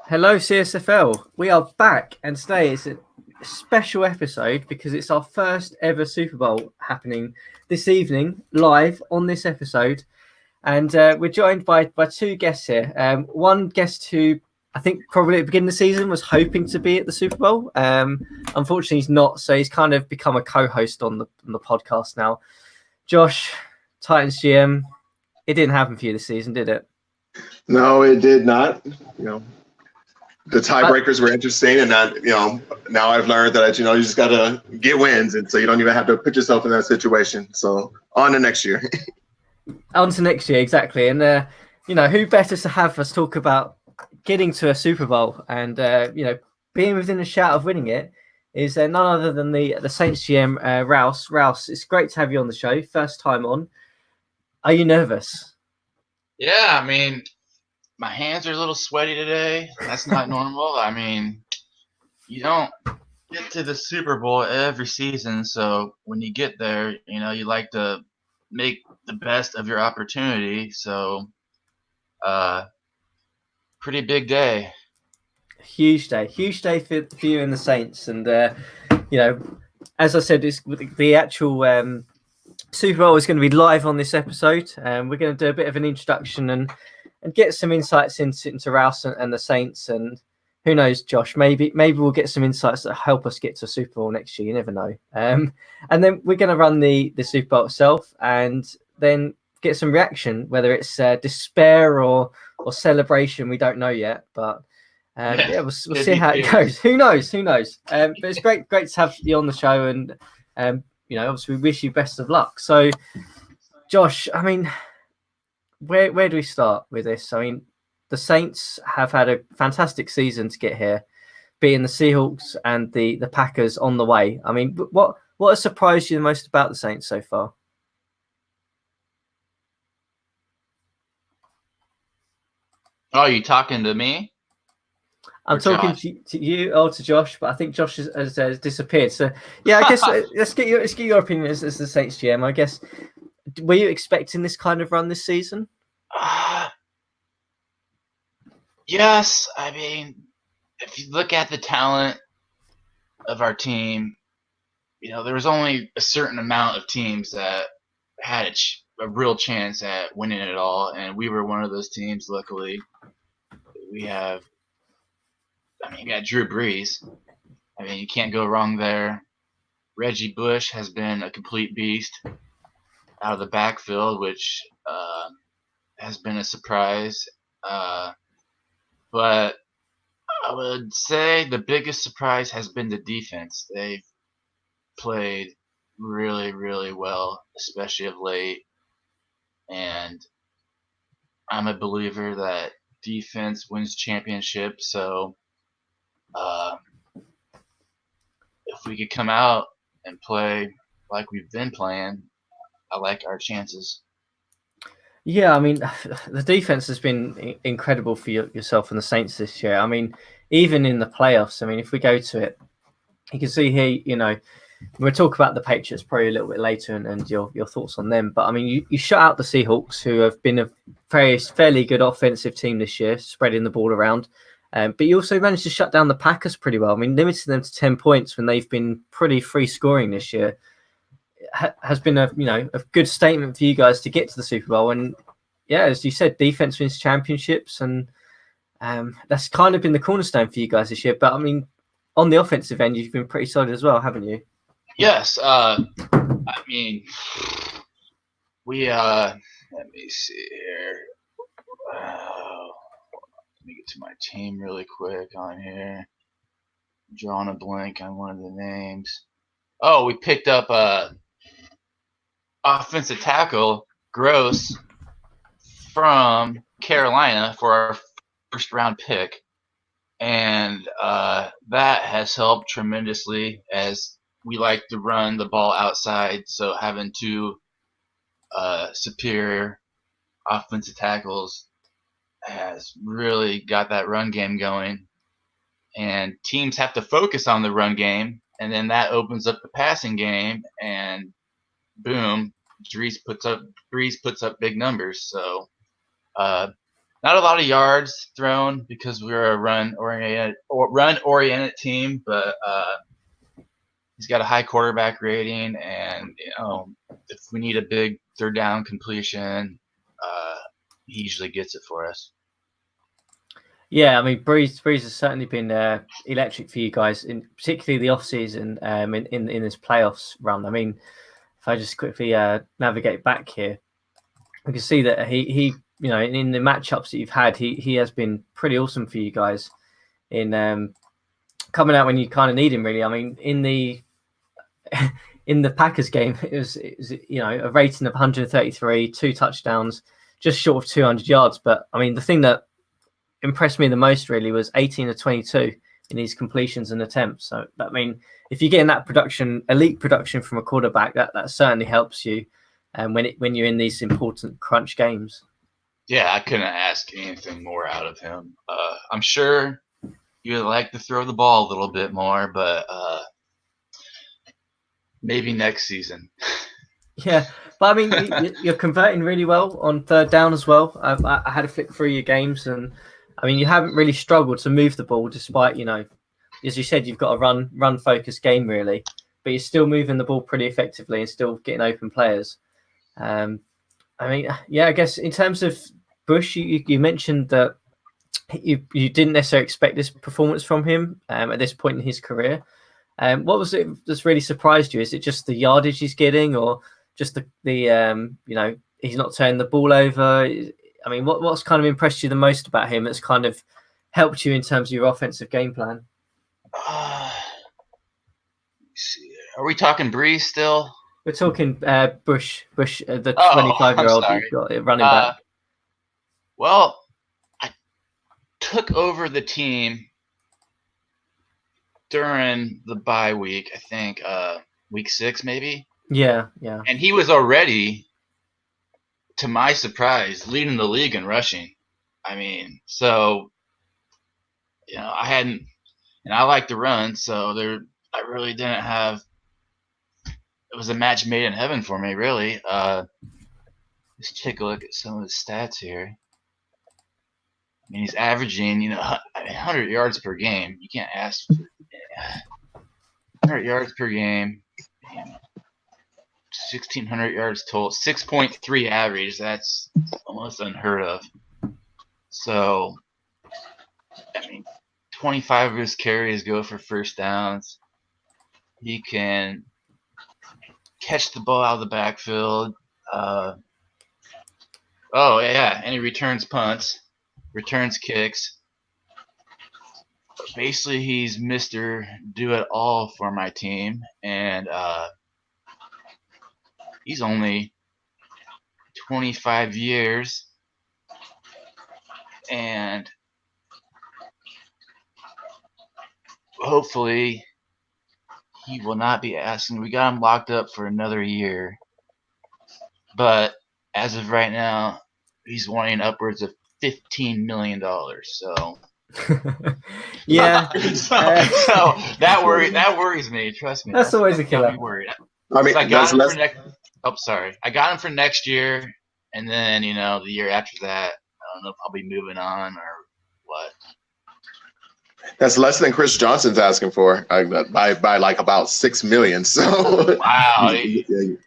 Hello, CSFL. We are back, and today is a special episode because it's our first ever Super Bowl happening this evening, live on this episode. And we're joined by two guests here. One guest who I think probably at the beginning of the season was hoping to be at the Super Bowl. Unfortunately, he's not, so he's kind of become a co-host on the podcast now. Josh, Titans GM. It didn't happen for you this season, did it? No, it did not. The tiebreakers were interesting, and now I've learned that you just gotta get wins, and so you don't even have to put yourself in that situation. So on to next year. On to next year, exactly. And who better to have us talk about getting to a Super Bowl and being within a shout of winning it is none other than the Saints GM, Rouse. Rouse, it's great to have you on the show. First time on. Are you nervous? Yeah, I mean, my hands are a little sweaty today. That's not normal. I mean, you don't get to the Super Bowl every season, so when you get there, you like to make the best of your opportunity. So, pretty big day. Huge day for you and the Saints. And as I said, it's the actual Super Bowl is going to be live on this episode. We're going to do a bit of an introduction and get some insights into Rouse and the Saints. And who knows, Josh, maybe we'll get some insights that help us get to Super Bowl next year. You never know. And then we're going to run the Super Bowl itself and then get some reaction, whether it's despair or celebration. We don't know yet, but we'll see how it goes. Who knows? But it's great to have you on the show, and obviously we wish you best of luck. So, Josh, I mean, where do we start with this? I mean, the Saints have had a fantastic season to get here, beating the Seahawks and the Packers on the way. I mean, what has surprised you the most about the Saints so far? Oh, you talking to me? I'm talking to you or to Josh, but I think Josh has disappeared. So, yeah, I guess let's get your opinion as the Saints GM. I guess, were you expecting this kind of run this season? Yes. I mean, if you look at the talent of our team, there was only a certain amount of teams that had a real chance at winning it all, and we were one of those teams. Luckily, we got Drew Brees. I mean, you can't go wrong there. Reggie Bush has been a complete beast out of the backfield, which has been a surprise. But I would say the biggest surprise has been the defense. They've played really, really well, especially of late. And I'm a believer that defense wins championships. So if we could come out and play like we've been playing, I like our chances. Yeah, I mean, the defense has been incredible for yourself and the Saints this year. I mean, even in the playoffs, I mean, if we go to it, you can see here, we'll talk about the Patriots probably a little bit later and your thoughts on them. But, I mean, you shut out the Seahawks, who have been a fairly good offensive team this year, spreading the ball around. But you also managed to shut down the Packers pretty well. I mean, limiting them to 10 points when they've been pretty free scoring this year has been a good statement for you guys to get to the Super Bowl. And yeah, as you said, defense wins championships, and that's kind of been the cornerstone for you guys this year. But I mean, on the offensive end, you've been pretty solid as well, haven't you? Yes. I mean, we let me see here. Let me get to my team really quick on here. I'm drawing a blank on one of the names. Oh, we picked up offensive tackle Gross from Carolina for our first round pick, and that has helped tremendously as we like to run the ball outside. So having two superior offensive tackles has really got that run game going, and teams have to focus on the run game, and then that opens up the passing game, and boom, Brees puts up big numbers. So Not a lot of yards thrown because we're a run-oriented team, but he's got a high quarterback rating, and if we need a big third down completion, he usually gets it for us. Yeah, I mean, Breeze has certainly been electric for you guys, in particularly the off season, in this playoffs run. I mean, if I just quickly navigate back here, we can see that he in the matchups that you've had, he has been pretty awesome for you guys in coming out when you kind of need him. Really, I mean, in the Packers game, it was a rating of 133, 2 touchdowns, just short of 200 yards. But I mean, the thing that impressed me the most really was 18 of 22 in his completions and attempts. So I mean, if you're getting that elite production from a quarterback, that certainly helps you when you're in these important crunch games. Yeah, I couldn't ask anything more out of him. I'm sure you would like to throw the ball a little bit more, but maybe next season. Yeah, but I mean, you're converting really well on third down as well. I had a flick through your games, and I mean, you haven't really struggled to move the ball, despite as you said, you've got a run focused game really, but you're still moving the ball pretty effectively and still getting open players. I mean, yeah, I guess in terms of Bush, you mentioned that you didn't necessarily expect this performance from him at this point in his career. What was it that's really surprised you? Is it just the yardage he's getting, or just the he's not turning the ball over? I mean, what's kind of impressed you the most about him that's kind of helped you in terms of your offensive game plan? Are we talking Breeze still? We're talking Bush, the 25-year-old you've got running back. Well, I took over the team during the bye week, I think week 6 maybe. Yeah. And he was already, to my surprise, leading the league in rushing. I mean, so I hadn't, and I like to run, so I really didn't have. It was a match made in heaven for me, really. Let's take a look at some of his stats here. I mean, he's averaging, 100 yards per game. You can't ask for 100 yards per game, 1,600 yards total, 6.3 average. That's almost unheard of. So, I mean, 25 of his carries go for first downs. He can catch the ball out of the backfield. And he returns punts, returns kicks. Basically, he's Mr. Do It All for my team, and he's only 25 years, and hopefully he will not be asking. We got him locked up for another year, but as of right now, he's wanting upwards of $15 million. So, yeah. so that worries me. Trust me. That's always a killer. Got me worried. I mean, I got him for next. Oh, sorry. I got him for next year, and then the year after that, I don't know if I'll be moving on or what. That's less than Chris Johnson's asking for by like about $6 million. So wow, really?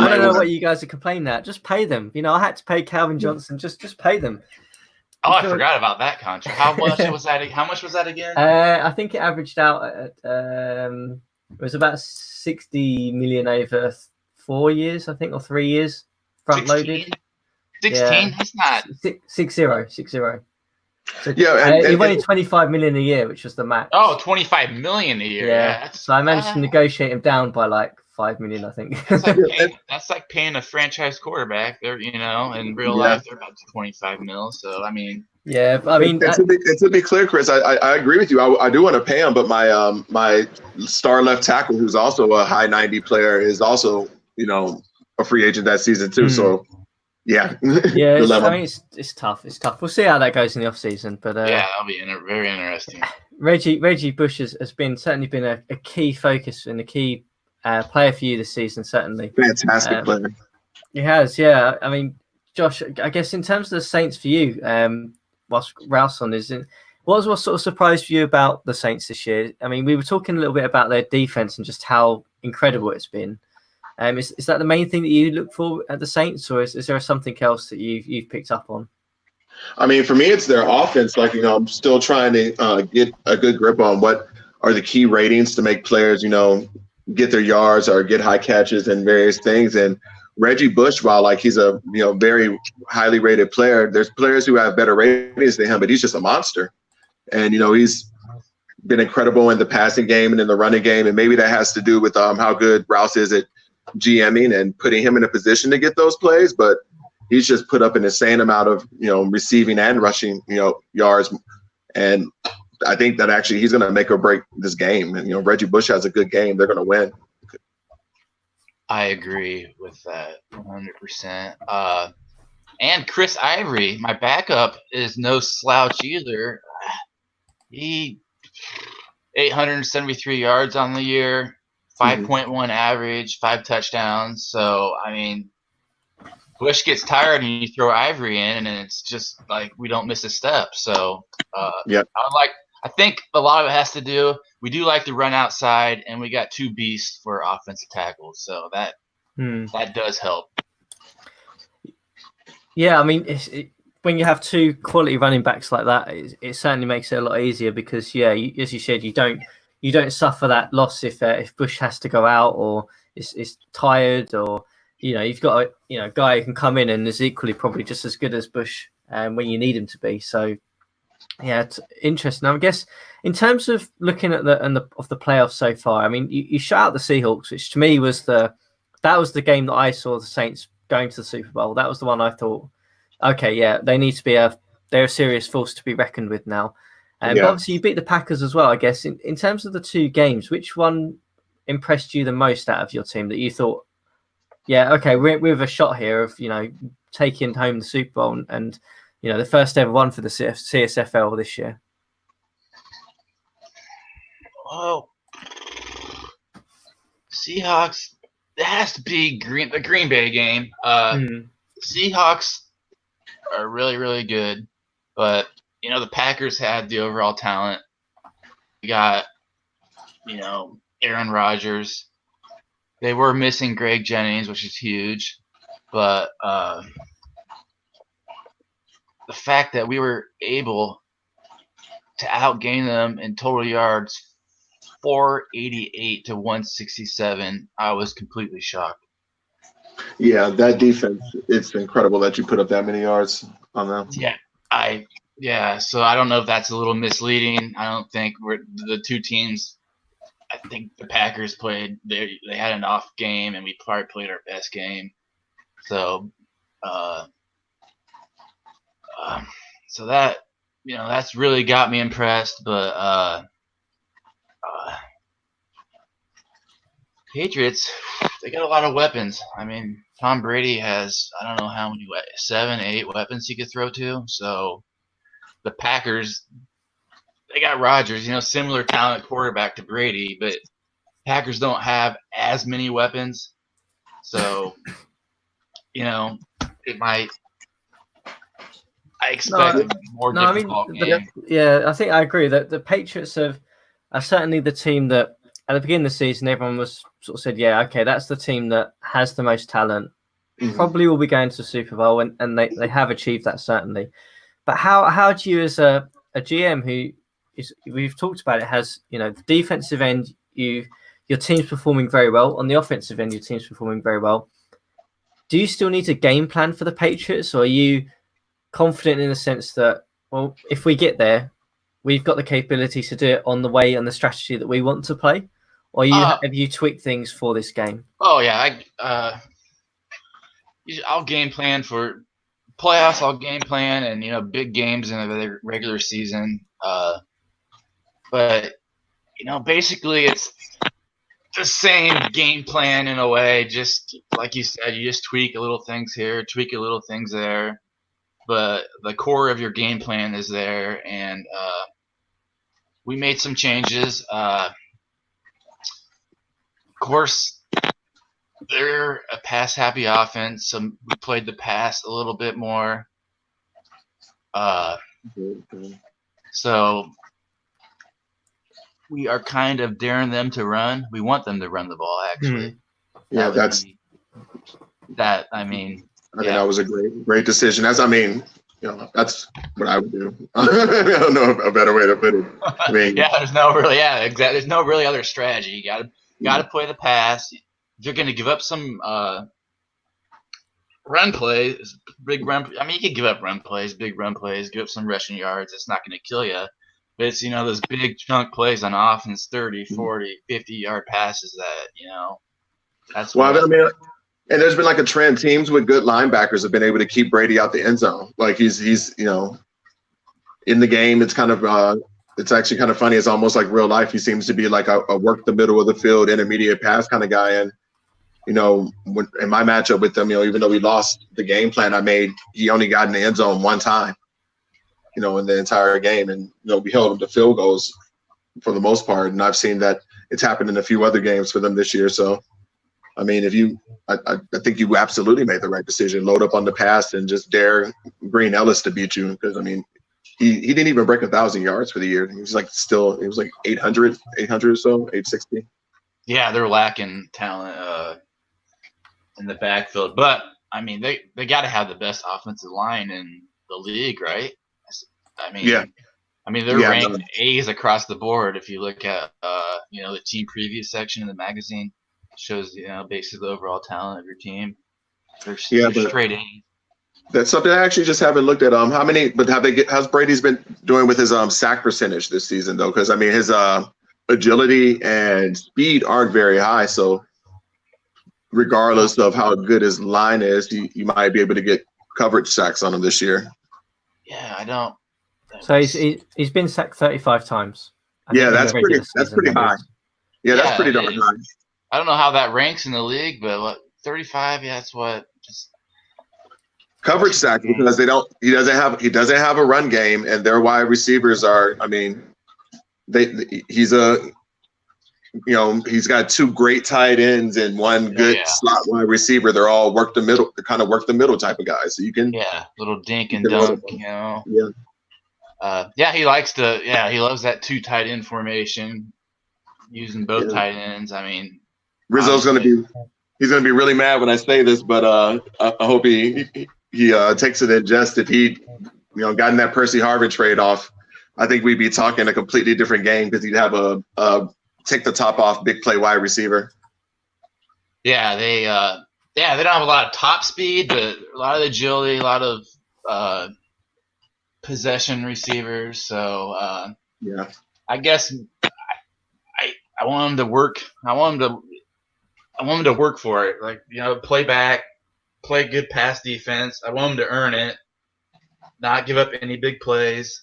I don't know what you guys are complaining at. Just pay them. I had to pay Calvin Johnson. Just pay them. Oh, I forgot about that contract. How much was that? How much was that again? I think it averaged out at it was about 60 million over 4 years, I think, or 3 years, front loaded. 16? Yeah. That's not 60. So, yeah, he wanted 25 million a year, which was the max. Oh, 25 million a year. Yeah. So I managed to negotiate him down by like 5 million, I think. That's like paying a franchise quarterback. They're in real life they're about 25 mil. So I mean. Yeah, I mean. To be clear, Chris, I agree with you. I do want to pay him, but my star left tackle, who's also a high 90 player, is also a free agent that season too. So. Yeah. Yeah, I mean, it's tough. It's tough. We'll see how that goes in the off season. But that'll be very interesting. Reggie Bush has certainly been a key focus and a key player for you this season. Certainly, fantastic player. He has, yeah. I mean, Josh, I guess in terms of the Saints for you, whilst Rouse on is, what sort of surprised you about the Saints this year? I mean, we were talking a little bit about their defense and just how incredible it's been. Is that the main thing that you look for at the Saints, or is there something else that you've picked up on? I mean, for me, it's their offense. Like, I'm still trying to get a good grip on what are the key ratings to make players, get their yards or get high catches and various things. And Reggie Bush, while like he's a very highly rated player, there's players who have better ratings than him, but he's just a monster. And he's been incredible in the passing game and in the running game, and maybe that has to do with how good Rouse is at GMing and putting him in a position to get those plays. But he's just put up an insane amount of receiving and rushing yards, and I think that actually he's going to make or break this game. And Reggie Bush has a good game; they're going to win. I agree with that 100%. And Chris Ivory, my backup, is no slouch either. He 873 yards on the year, 5.1 average, 5 touchdowns. So, I mean, Bush gets tired and you throw Ivory in, and it's just like we don't miss a step. So, I think a lot of it has to do. We do like to run outside, and we got 2 beasts for offensive tackles, so that does help. Yeah, I mean, when you have 2 quality running backs like that, it certainly makes it a lot easier because, as you said, you don't suffer that loss if Bush has to go out or is tired, or you've got a guy who can come in and is equally probably just as good as Bush when you need him to be. So. Yeah, it's interesting. I guess in terms of looking at the playoffs so far, I mean, you shut out the Seahawks, which to me was the game that I saw the Saints going to the Super Bowl. That was the one I thought, okay, yeah, they need to be they're a serious force to be reckoned with now. But obviously you beat the Packers as well. I guess in terms of the 2 games, which one impressed you the most out of your team that you thought, yeah, okay, we have a shot here of taking home the Super Bowl and the first ever one for the CSFL this year? Well, Seahawks, it has to be the Green Bay game. Seahawks are really, really good, but the Packers had the overall talent. We got Aaron Rodgers. They were missing Greg Jennings, which is huge, but the fact that we were able to outgain them in total yards 488 to 167, I was completely shocked. Yeah, that defense, it's incredible that you put up that many yards on them. Yeah, so I don't know if that's a little misleading. I don't think the 2 teams. I think the Packers played. They had an off game, and we probably played our best game. So. So that that's really got me impressed, but Patriots, they got a lot of weapons. I mean, Tom Brady has I don't know how many 7, 8 weapons he could throw to. So the Packers, they got Rodgers, similar talent quarterback to Brady, but Packers don't have as many weapons. So it might. I expect a more difficult game. Yeah, I think I agree that the Patriots are certainly the team that at the beginning of the season everyone was sort of said, yeah, okay, that's the team that has the most talent. Probably will be going to the Super Bowl, and they have achieved that certainly. But how do you, as a GM who we've talked about it, has the defensive end, your team's performing very well. On the offensive end, your team's performing very well. Do you still need a game plan for the Patriots, or are you confident in the sense that, well, if we get there, we've got the capability to do it on the way and the strategy that we want to play? Or have you tweaked things for this game? Oh yeah, I'll game plan for playoffs. I'll game plan and big games in the regular season. But basically it's the same game plan in a way. Just like you said, you just tweak a little things here, tweak a little things there. But the core of your game plan is there, and we made some changes. Of course, they're a pass-happy offense, so we played the pass a little bit more. So we are kind of daring them to run. We want them to run the ball, actually. Yeah, I mean, that was a great decision. That's what I would do. I don't know a better way to put it. I mean, there's no really other strategy. You gotta play the pass. If you're gonna give up some run plays, big run. I mean, you can give up run plays, big run plays, give up some rushing yards. It's not gonna kill you. But it's those big chunk plays on offense, 30, 40, 50-yard passes that that's well, I mean. And there's been like a trend. Teams with good linebackers have been able to keep Brady out the end zone. Like he's in the game. It's kind of it's actually kind of funny. It's almost like real life. He seems to be like a work the middle of the field, intermediate pass kind of guy. And when in my matchup with him, even though we lost the game plan I made, he only got in the end zone one time, in the entire game, and we held him to field goals for the most part. And I've seen that it's happened in a few other games for them this year. So. I mean, I think you absolutely made the right decision. Load up on the pass and just dare Green Ellis to beat you. Because I mean, he didn't even break 1,000 yards for the year. He was like 800 or so, 860. Yeah, they're lacking talent in the backfield, but I mean, they got to have the best offensive line in the league, right? I mean, they're ranked A's across the board. If you look at the team preview section in the magazine. Shows basically the overall talent of your team. They're straight A's. That's something I actually just haven't looked at. How's Brady's been doing with his sack percentage this season though? Because I mean his agility and speed aren't very high. So regardless of how good his line is, you might be able to get coverage sacks on him this year. Yeah, I don't. So he's been sacked 35 times. That's pretty high. Yeah, that's pretty darn high. I don't know how that ranks in the league, but 35, that's what. Just coverage sack because he doesn't have a run game, and their wide receivers are. I mean, he's got two great tight ends and one good slot wide receiver. They're all work the middle type of guys. So you can little dink and dunk, he likes to. Yeah, he loves that two tight end formation, using both tight ends. I mean. Rizzo's he's gonna be really mad when I say this, but I hope he takes it in jest. If he gotten that Percy Harvin trade off, I think we'd be talking a completely different game because he'd have a take the top off big play wide receiver. Yeah, they don't have a lot of top speed, but a lot of agility, a lot of possession receivers. So I guess I want him to work. I want him to work for it. Like, play back, play good pass defense. I want him to earn it, not give up any big plays.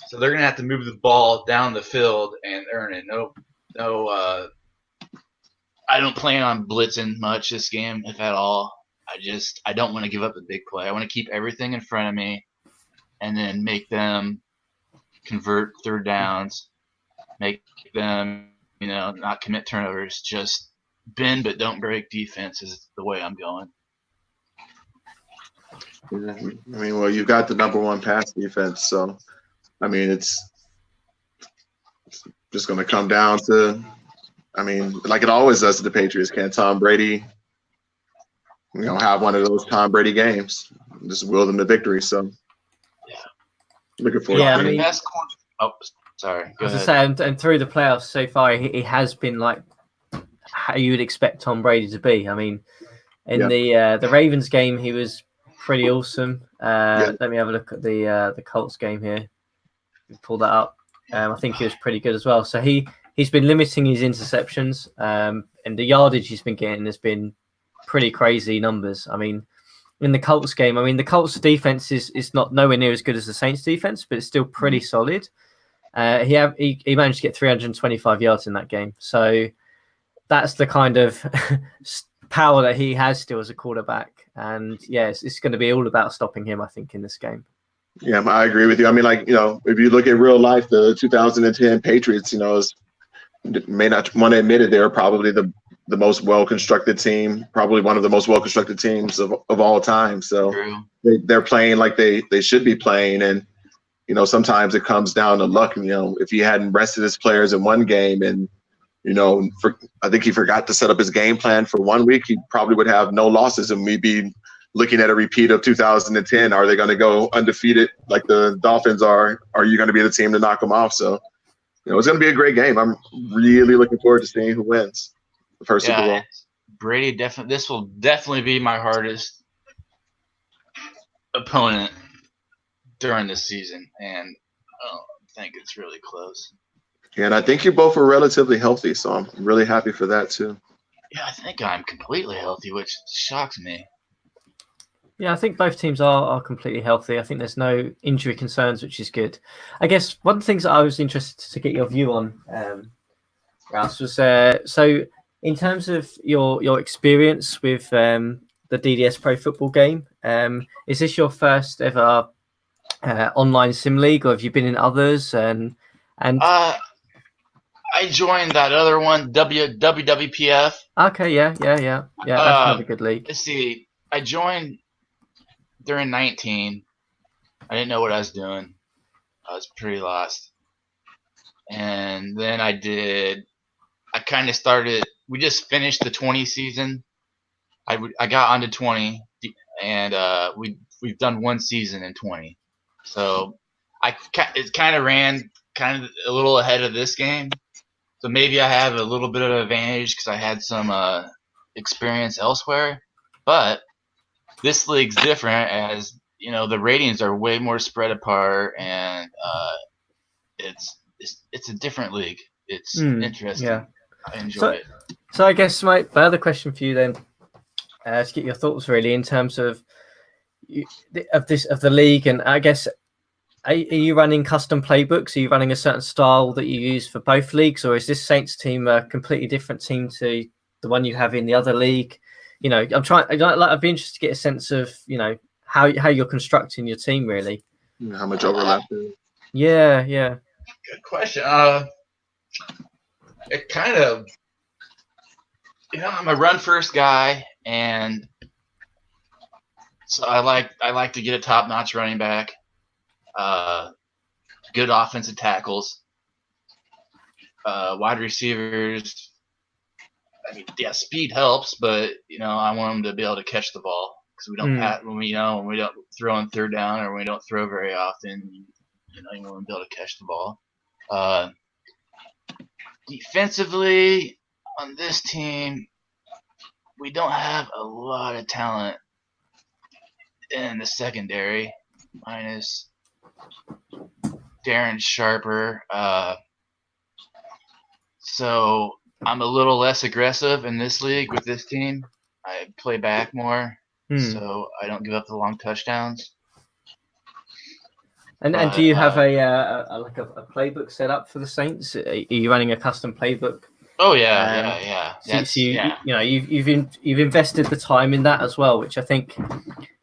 So they're going to have to move the ball down the field and earn it. I don't plan on blitzing much this game, if at all. I don't want to give up a big play. I want to keep everything in front of me and then make them convert third downs, make them not commit turnovers, just bend but don't break defense is the way I'm going. I mean, well, you've got the number one pass defense, so I mean, it's just going to come down to, I mean, like it always does to the Patriots. Can Tom Brady, have one of those Tom Brady games? Just will them to victory. So, looking forward. Yeah, to I mean, sorry. Go as ahead. I say, and through the playoffs so far, he has been like how you would expect Tom Brady to be. I mean, in the Ravens game, he was pretty awesome. Let me have a look at the Colts game here. Pull that up. I think he was pretty good as well. So he's been limiting his interceptions, and the yardage he's been getting has been pretty crazy numbers. I mean, in the Colts game, the Colts defense is not nowhere near as good as the Saints defense, but it's still pretty solid. He managed to get 325 yards in that game. So that's the kind of power that he has still as a quarterback. And it's going to be all about stopping him, I think, in this game. Yeah, I agree with you. I mean, if you look at real life, the 2010 Patriots, may not want to admit it, they're probably the the most well-constructed team, probably one of the most well-constructed teams of all time. So True. they're playing like they should be playing. And, you know, sometimes it comes down to luck. You know, if he hadn't rested his players in one game and, you know, I think he forgot to set up his game plan for 1 week, he probably would have no losses, and we'd be looking at a repeat of 2010. Are they going to go undefeated like the Dolphins are? Are you going to be the team to knock them off? So, you know, it's going to be a great game. I'm really looking forward to seeing who wins the first Super Bowl. Brady this will definitely be my hardest opponent during this season, and I don't think it's really close. Yeah, and I think you both are relatively healthy, so I'm really happy for that too. Yeah, I think I'm completely healthy, which shocks me. Yeah, I think both teams are completely healthy. I think there's no injury concerns, which is good. I guess one of the things that I was interested to get your view on, Rouse, was so in terms of your experience with the DDS Pro Football game, is this your first ever online sim league, or have you been in others? And I joined that other one, WWPF. Okay, yeah. That's another good league. Let's see. I joined during 19. I didn't know what I was doing. I was pretty lost. And then I kind of started. We just finished the 20 season. I got onto 20, and we've done one season in 20. So it kind of ran kind of a little ahead of this game. So maybe I have a little bit of advantage because I had some experience elsewhere. But this league's different, as you know, the ratings are way more spread apart, and it's a different league. It's interesting. Yeah. I enjoy it. So I guess my other question for you then, to get your thoughts really in terms of the league, and I guess. Are you running custom playbooks? Are you running a certain style that you use for both leagues, or is this Saints team a completely different team to the one you have in the other league? You know, I'd be interested to get a sense of, you know, how you're constructing your team really. How much overlap there is? Yeah. Good question. It kind of, you know, I'm a run first guy, and so I like to get a top notch running back. Good offensive tackles, wide receivers. I mean, yeah, speed helps, but you know, I want them to be able to catch the ball because we don't when we don't throw on third down, or we don't throw very often. You know, you want them to be able to catch the ball. Defensively, on this team, we don't have a lot of talent in the secondary, minus Darren Sharper. So I'm a little less aggressive in this league with this team. I play back more, so I don't give up the long touchdowns. And do you have a playbook set up for the Saints? Are you running a custom playbook? Oh yeah. You know, you've invested the time in that as well, which I think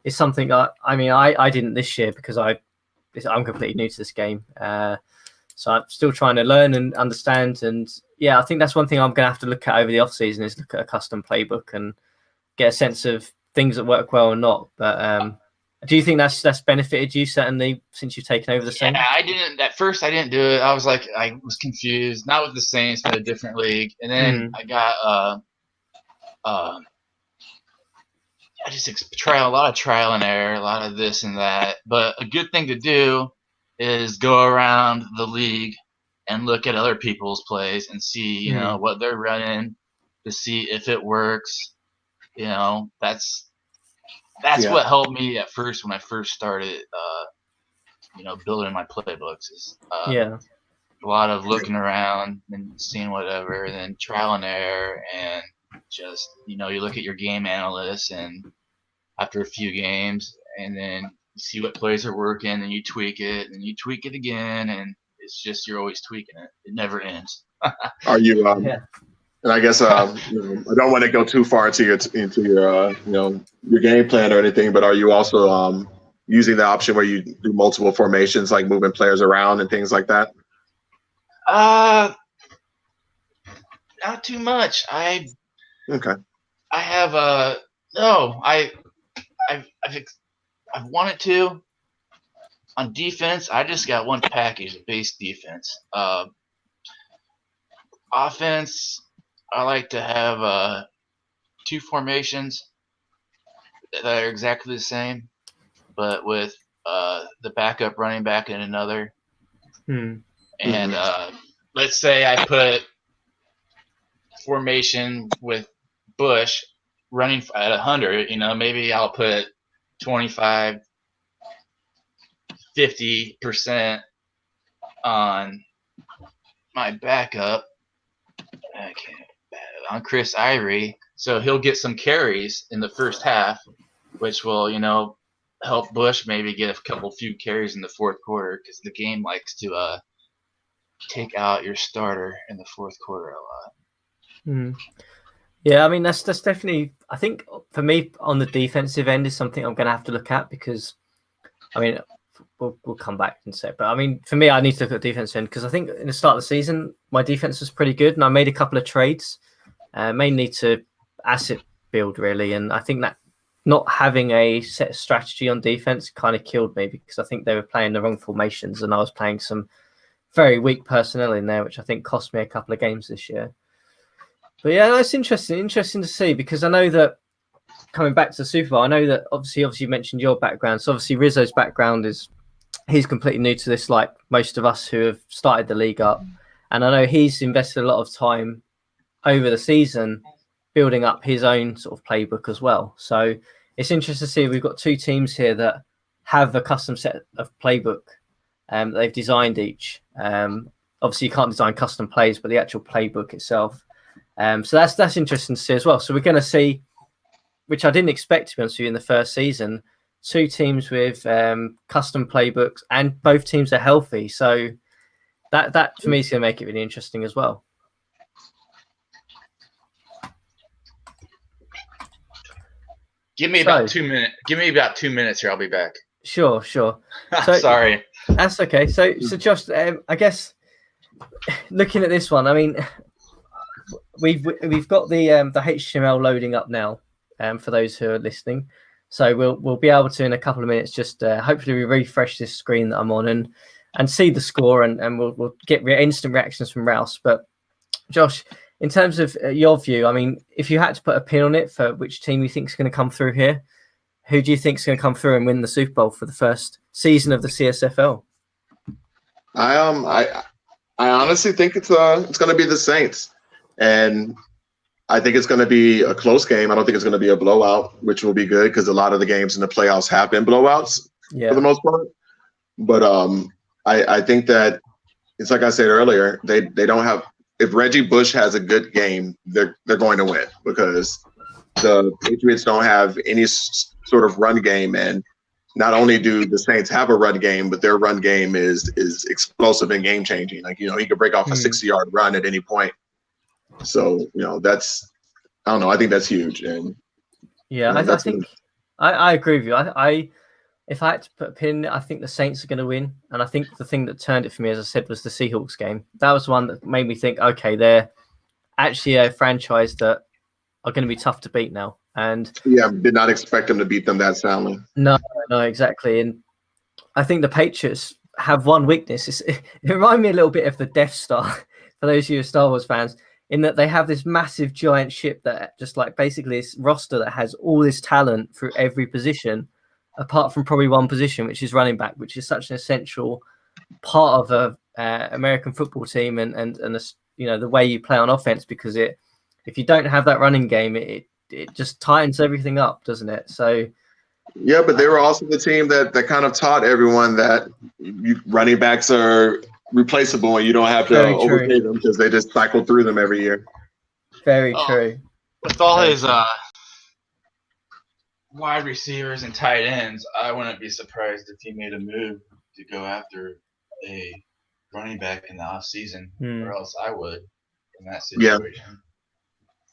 is something I didn't this year because I'm completely new to this game, so I'm still trying to learn and understand. And yeah, I think that's one thing I'm going to have to look at over the off season is look at a custom playbook and get a sense of things that work well or not. But do you think that's benefited you certainly since you've taken over the Saints? Yeah, I didn't at first. I didn't do it. I was confused, not with the Saints, but a different league. And then I got I just try a lot of trial and error, a lot of this and that. But a good thing to do is go around the league and look at other people's plays and see, you know, what they're running to see if it works. You know, that's what helped me at first when I first started, you know, building my playbooks. Is a lot of looking around and seeing whatever, and then trial and error, and just, you know, you look at your game analysts, and after a few games, and then you see what plays are working, and you tweak it, and you tweak it again, and it's just you're always tweaking it. It never ends. Are you? And I guess you know, I don't want to go too far into your you know, your game plan or anything, but are you also using the option where you do multiple formations, like moving players around and things like that? Not too much. Okay. I have no. I've wanted to on defense. I just got one package of base defense. Offense, I like to have two formations that are exactly the same, but with the backup running back in another. And let's say I put formation with Bush running at 100. Maybe I'll put 25, 50% on my backup. On Chris Ivory, so he'll get some carries in the first half, which will, help Bush maybe get a few carries in the fourth quarter, because the game likes to take out your starter in the fourth quarter a lot. Yeah, I mean that's definitely. I think for me on the defensive end is something I'm going to have to look at, because, I mean, we'll come back and say, but I mean for me I need to look at the defensive end, because I think in the start of the season my defense was pretty good, and I made a couple of trades, mainly to asset build really, and I think that not having a set strategy on defense kind of killed me, because I think they were playing the wrong formations and I was playing some very weak personnel in there, which I think cost me a couple of games this year. But yeah, that's interesting to see, because I know that coming back to the Super Bowl, I know that obviously you mentioned your background. So obviously Rizzo's background he's completely new to this, like most of us who have started the league up. And I know he's invested a lot of time over the season building up his own sort of playbook as well. So it's interesting to see we've got two teams here that have a custom set of playbook that they've designed each. Obviously you can't design custom plays, but the actual playbook itself. So that's interesting to see as well. So we're going to see, which I didn't expect to be honest with you in the first season, two teams with custom playbooks, and both teams are healthy. So that for me is going to make it really interesting as well. Give me about 2 minutes. Give me about 2 minutes here. I'll be back. Sure. So, sorry. That's okay. So Josh, I guess looking at this one, I mean, we've got the HTML loading up now. For those who are listening, so we'll be able to in a couple of minutes just hopefully we refresh this screen that I'm on and see the score, and we'll get instant reactions from Rouse. But Josh, in terms of your view, I mean, if you had to put a pin on it for which team you think is going to come through here, who do you think is going to come through and win the Super Bowl for the first season of the CSFL? I honestly think it's going to be the Saints, and I think it's going to be a close game. I don't think it's going to be a blowout, which will be good, because a lot of the games in the playoffs have been blowouts for the most part. But I think that it's like I said earlier, they don't have. If Reggie Bush has a good game, they're going to win, because the Patriots don't have any sort of run game, and not only do the Saints have a run game, but their run game is explosive and game changing. Like, he could break off a 60-yard run at any point. So, that's, I don't know. I think that's huge. And yeah, I think I agree with you. If I had to put a pin, I think the Saints are going to win. And I think the thing that turned it for me, as I said, was the Seahawks game. That was one that made me think, okay, they're actually a franchise that are going to be tough to beat now. And yeah, did not expect them to beat them that soundly. No, exactly. And I think the Patriots have one weakness. It reminded me a little bit of the Death Star, for those of you who are Star Wars fans, in that they have this massive giant ship that just like basically this roster that has all this talent through every position, apart from probably one position, which is running back, which is such an essential part of a American football team and the way you play on offense, because if you don't have that running game, it just tightens everything up, doesn't it? So yeah, but they were also the team that kind of taught everyone that running backs are replaceable and you don't have to overpay them, because they just cycle through them every year. Very true. With all his wide receivers and tight ends, I wouldn't be surprised if he made a move to go after a running back in the offseason, or else I would in that situation.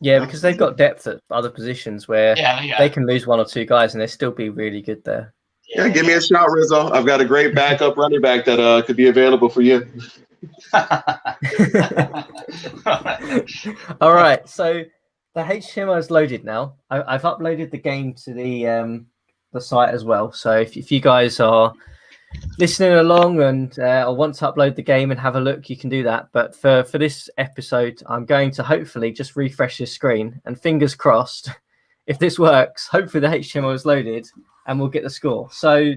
Yeah, because they've got depth at other positions where they can lose one or two guys and they still be really good there. Yeah, give me a shout, Rizzo. I've got a great backup running back that could be available for you. All right, so the HTML is loaded now. I've uploaded the game to the site as well. So if you guys are listening along and or want to upload the game and have a look, you can do that. But for this episode, I'm going to hopefully just refresh this screen, and fingers crossed, if this works, hopefully the HTML is loaded and we'll get the score. So,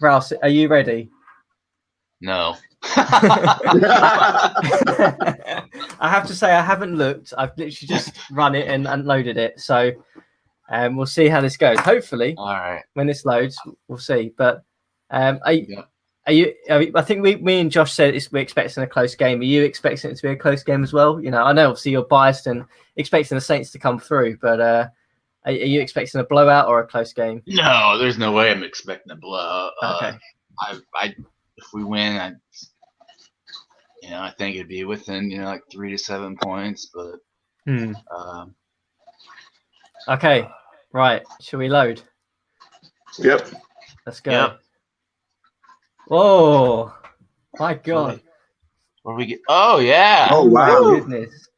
Rouse, are you ready? No. I have to say I haven't looked. I've literally just run it and loaded it. So we'll see how this goes. Hopefully, All right. when this loads, we'll see. But are you, I think me and Josh said we're expecting a close game. Are you expecting it to be a close game as well? You know, I know obviously you're biased and expecting the Saints to come through, but are you expecting a blowout or a close game? No, there's no way I'm expecting a blowout. Okay. If we win, I think it'd be within like 3 to 7 points. But okay, right. Shall we load? Yep. Let's go. Yep. Whoa! My God. What do we get? Oh yeah! Oh wow! My goodness.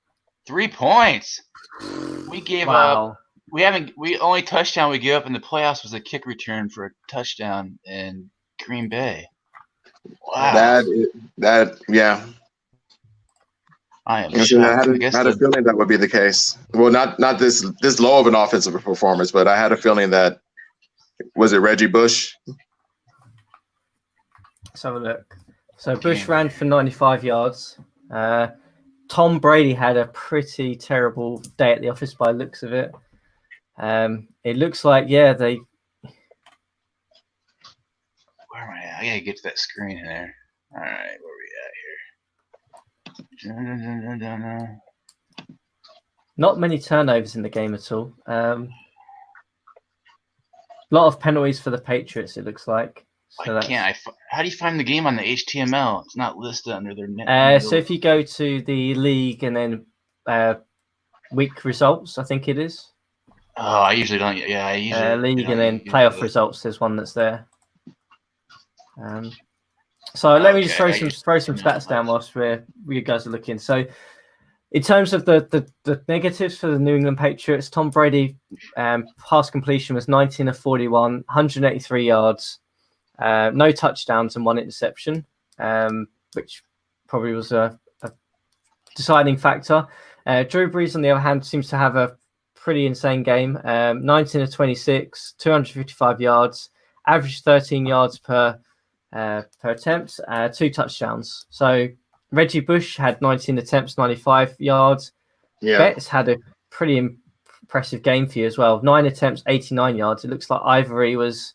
3 points. We gave up. We only touchdown we gave up in the playoffs was a kick return for a touchdown in Green Bay. Wow. That yeah. I am I shocked. had a feeling that would be the case. Well, not this low of an offensive performance, but I had a feeling that was it Reggie Bush. Let's have a look. So Bush ran for 95 yards. Tom Brady had a pretty terrible day at the office by the looks of it. It looks like, they... Where am I at? I gotta get to that screen in there. All right, where we at here? Not many turnovers in the game at all. A lot of penalties for the Patriots, it looks like. So how do you find the game on the HTML? It's not listed under their name. So if you go to the league and then week results, I think it is. Oh, I usually don't. Yeah, I usually league and then playoff results. There's one that's there. So let me just throw some stats down whilst you guys are looking. So in terms of the negatives for the New England Patriots, Tom Brady pass completion was 19 of 41, 183 yards, no touchdowns and 1 interception, which probably was a deciding factor. Drew Brees, on the other hand, seems to have a pretty insane game. 19 of 26, 255 yards, average 13 yards per attempt, 2 touchdowns. So Reggie Bush had 19 attempts, 95 yards. Yeah. Betts had a pretty impressive game for you as well. 9 attempts, 89 yards. It looks like Ivory was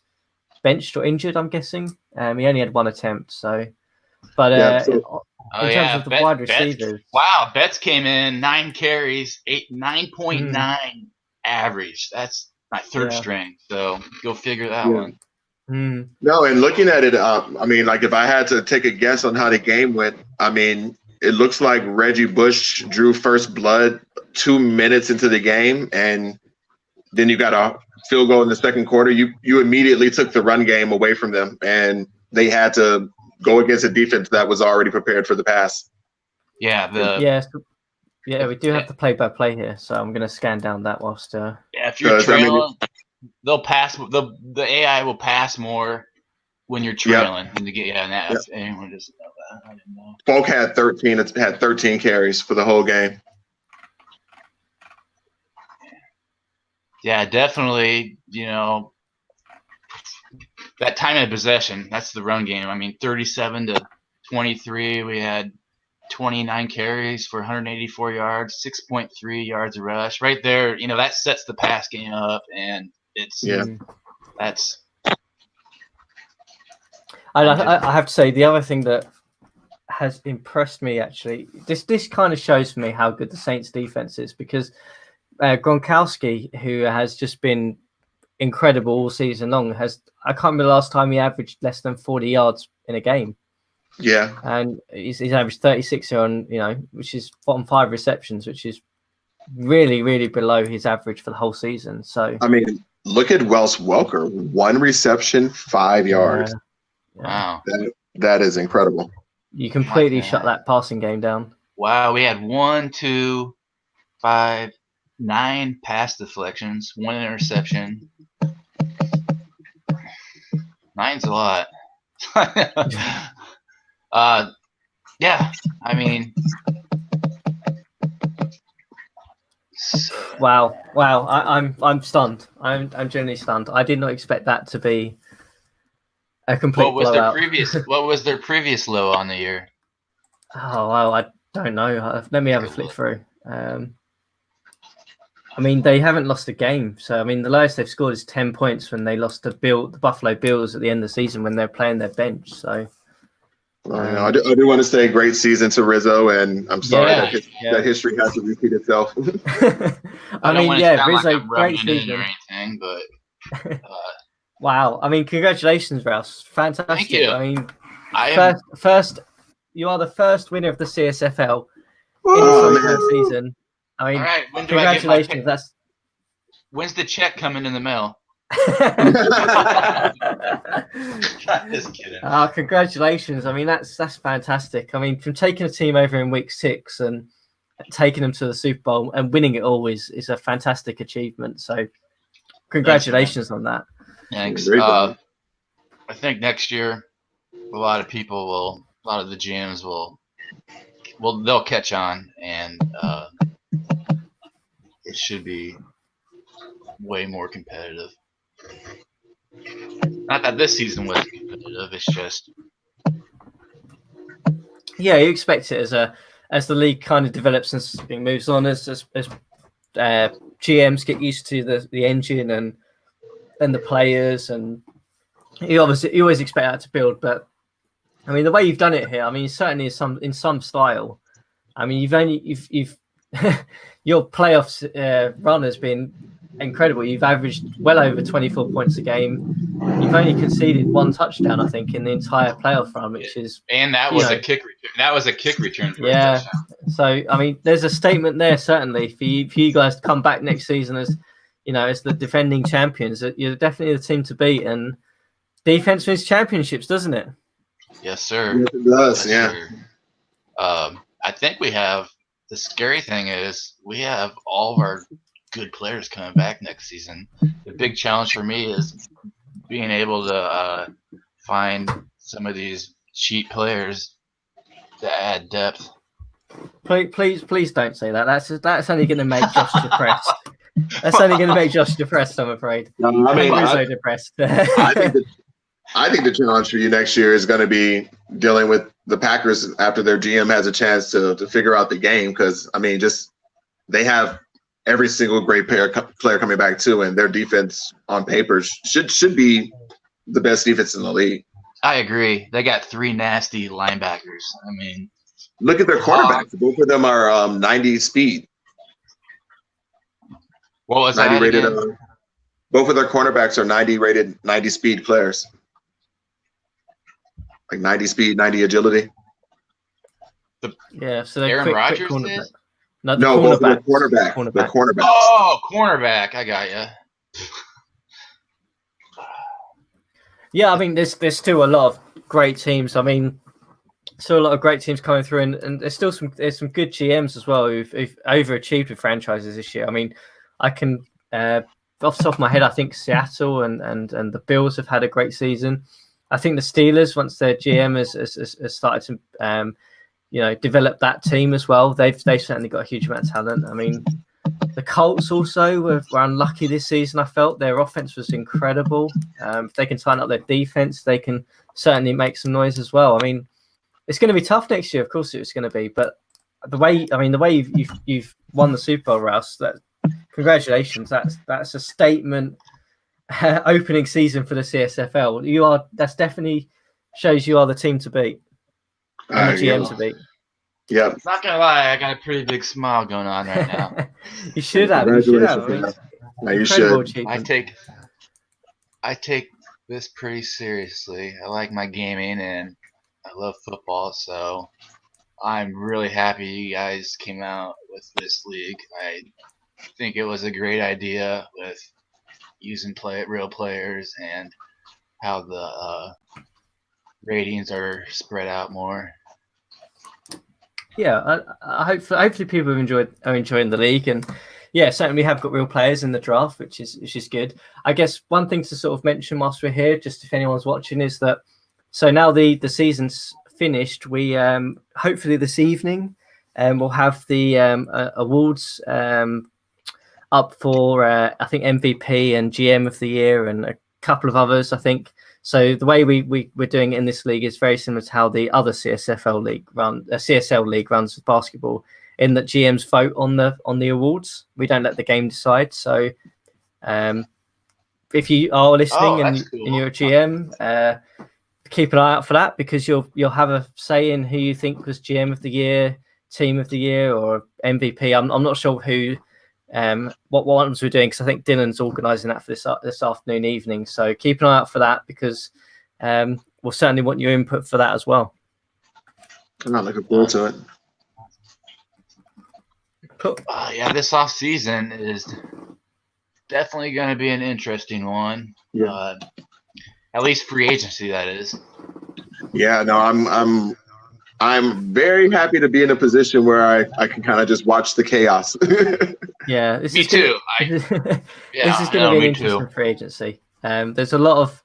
benched or injured, I'm guessing. He only had 1 attempt. So, but in terms of the wide receivers, Betts came in 9 carries, 9.9 average. That's my third string. So go figure that one. No, and looking at it, I mean, like if I had to take a guess on how the game went, I mean, it looks like Reggie Bush drew first blood 2 minutes into the game, and then you got a field goal in the second quarter. You immediately took the run game away from them, and they had to go against a defense that was already prepared for the pass. Yeah, we do have the play-by-play here, so I'm going to scan down that whilst. If you're trailing, they'll pass. The AI will pass more when you're trailing. Anyone just know that. I didn't know. Folk had 13 carries for the whole game. Yeah, definitely. That time of possession. That's the run game. I mean, 37 to 23. We had 29 carries for 184 yards, 6.3 yards a rush. Right there, that sets the pass game up, and that's. I have to say, the other thing that has impressed me, actually, this kind of shows for me how good the Saints defense is, because Gronkowski, who has just been incredible all season long, I can't remember the last time he averaged less than 40 yards in a game. Yeah. And he's averaged 36 on, which is bottom 5 receptions, which is really, really below his average for the whole season. So, I mean, look at Wes Welker, 1 reception, 5 yards. Wow. That is incredible. You completely shut that passing game down. Wow. We had 1, 2, 5, 9 pass deflections, 1 interception. 9's a lot. Yeah, I mean, Wow. I'm stunned. I'm genuinely stunned. I did not expect that to be a complete what was blowout. their previous low on the year? Oh wow, I don't know. Let me have a flick through. I mean, they haven't lost a game, so I mean, the lowest they've scored is 10 points when they lost to the Buffalo Bills at the end of the season when they're playing their bench. So, I do want to say great season to Rizzo, and I'm sorry that history has to repeat itself. I mean, yeah, Rizzo, like great season season. or anything, but wow. I mean, congratulations, Rouse. Fantastic. Thank you. I mean, first, you are the first winner of the CSFL in the first season. I mean, all right, congratulations. When's the check coming in the mail? Just kidding. Congratulations. I mean, that's fantastic. I mean, from taking a team over in week 6 and taking them to the Super Bowl and winning it all is a fantastic achievement. So congratulations on that. Thanks. I think next year a lot of the GMs they'll catch on, and it should be way more competitive. Not that this season was competitive, it's just you expect it as the league kind of develops and moves on, as GMs get used to the engine and the players, and you always expect that to build. But I mean, the way you've done it here, I mean, certainly in some style. I mean, you've your playoffs run has been incredible. You've averaged well over 24 points a game. You've only conceded 1 touchdown, I think, in the entire playoff run, which is that was a kick return. That was a kick return for a touchdown. So I mean, there's a statement there certainly for you guys to come back next season as the defending champions. You're definitely the team to beat, and defense wins championships, doesn't it? Yes, sir. Yes, it does. Yes, sir. I think we have. The scary thing is we have all of our good players coming back next season. The big challenge for me is being able to find some of these cheap players to add depth. Please don't say that. That's only going to make Josh depressed. That's only going to make Josh depressed, I'm afraid. No, I mean, so depressed. I think the challenge for you next year is going to be dealing with the Packers after their GM has a chance to figure out the game, because I mean, they have every single great player coming back too, and their defense on paper should be the best defense in the league. I agree. They got 3 nasty linebackers. I mean, look at their cornerbacks. Both of them are 90 speed. What was 90 that rated? again? Both of their cornerbacks are 90 speed players. Like 90 speed, 90 agility. So they're Aaron Rodgers quick is? No, both of the cornerbacks. The cornerbacks. Oh, cornerback. I got you. Yeah, I mean, there's still a lot of great teams. I mean, still a lot of great teams coming through, and there's still some good GMs as well who've overachieved with franchises this year. I mean, I can off the top of my head, I think Seattle and the Bills have had a great season. I think the Steelers, once their GM has started to develop that team as well, they've certainly got a huge amount of talent. I mean, the Colts also were unlucky this season. I felt their offense was incredible. If they can tighten up their defense, they can certainly make some noise as well. I mean, it's going to be tough next year. Of course, it's going to be. But the way you've won the Super Bowl, Rouse, congratulations. That's a statement. Opening season for the CSFL. That's definitely shows you are the team to beat and the GM to beat. Yeah. Not gonna lie, I got a pretty big smile going on right now. You should have. You should. I take this pretty seriously. I like my gaming and I love football, so I'm really happy you guys came out with this league. I think it was a great idea with using real players and how the ratings are spread out more. Yeah, hopefully people are enjoying the league, and yeah, certainly we have got real players in the draft, which is good. I guess one thing to sort of mention whilst we're here, just if anyone's watching, is that so now the season's finished. We hopefully this evening, we'll have the awards up for I think MVP and GM of the year and a couple of others, I think. So the way we're doing it in this league is very similar to how the other CSFL league CSL league runs with basketball, in that GMs vote on the awards. We don't let the game decide. So if you are listening and you're a GM, keep an eye out for that, because you'll have a say in who you think was GM of the year, team of the year, or MVP. I'm not sure who what ones we're doing, because I think Dylan's organising that for this afternoon, evening. So keep an eye out for that, because we'll certainly want your input for that as well. I'm not looking forward to it. Cool. Yeah, this off season is definitely going to be an interesting one. Yeah. At least free agency, that is. Yeah, no, I'm very happy to be in a position where I can kind of just watch the chaos. Yeah, me too. This is going to be an interesting free agency. There's a lot of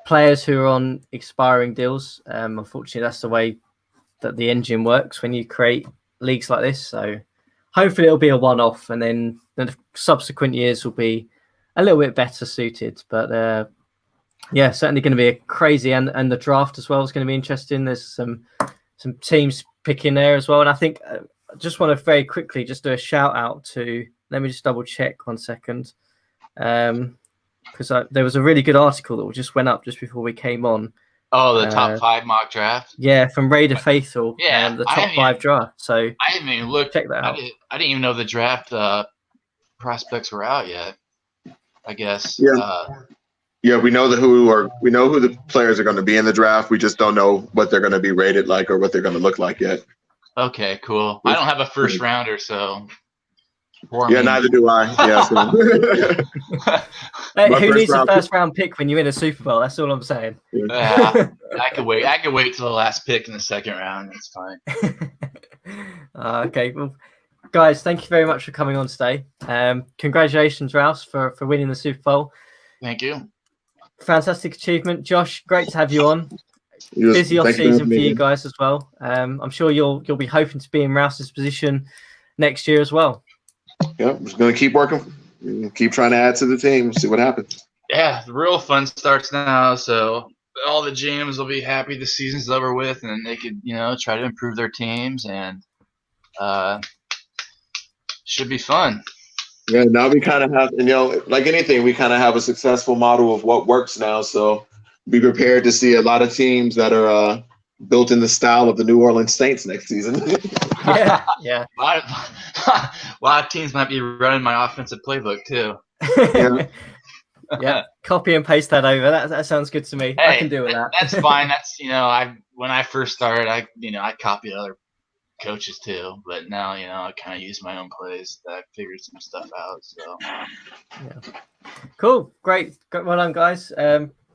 players who are on expiring deals. Unfortunately, that's the way that the engine works when you create leagues like this. So hopefully it'll be a one-off, and then the subsequent years will be a little bit better suited. But yeah, certainly going to be a crazy, and the draft as well is going to be interesting. There's some teams picking there as well, and I think I just want to very quickly just do a shout out to. Let me just double check 1 second, because there was a really good article that just went up just before we came on. Oh, the top 5 mock draft. Yeah, from Raider Faithful. Yeah, the top 5 draft. So I haven't even looked. Check that out. I didn't even know the draft prospects were out yet. I guess. Yeah. Yeah, we know we know who the players are going to be in the draft. We just don't know what they're going to be rated like or what they're going to look like yet. Okay, cool. I don't have a first rounder, so. Yeah, neither do I. Yeah. So. Hey, who needs a first round pick when you win a Super Bowl? That's all I'm saying. Yeah, I could wait. I could wait till the last pick in the second round. That's fine. Okay, well, guys, thank you very much for coming on today. Congratulations, Rouse, for winning the Super Bowl. Thank you. Fantastic achievement, Josh. Great to have you on. Busy off season for you guys as well. I'm sure you'll be hoping to be in Rouse's position next year as well. Yep, we're just going to keep working, keep trying to add to the team, see what happens. Yeah, the real fun starts now. So all the GMs will be happy the season's over with, and they could, try to improve their teams, and should be fun. Yeah, now we kind of have, like anything, we kind of have a successful model of what works now. So be prepared to see a lot of teams that are built in the style of the New Orleans Saints next season. Yeah. A lot of teams might be running my offensive playbook too. Yeah. Copy and paste that over. That sounds good to me. Hey, I can do with that. That's fine. That's when I first started, I copied other coaches too, but now I kind of use my own plays. I figured some stuff out. So yeah, cool, great, well done, guys.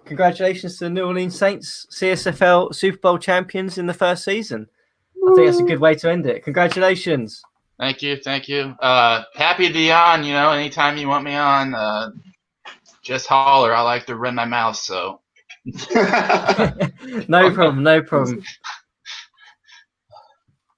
Congratulations to the New Orleans Saints, CSFL Super Bowl champions in the first season. I think that's a good way to end it. Congratulations. Thank you. Happy to be on. Anytime you want me on, just holler. I like to run my mouth, so. No problem.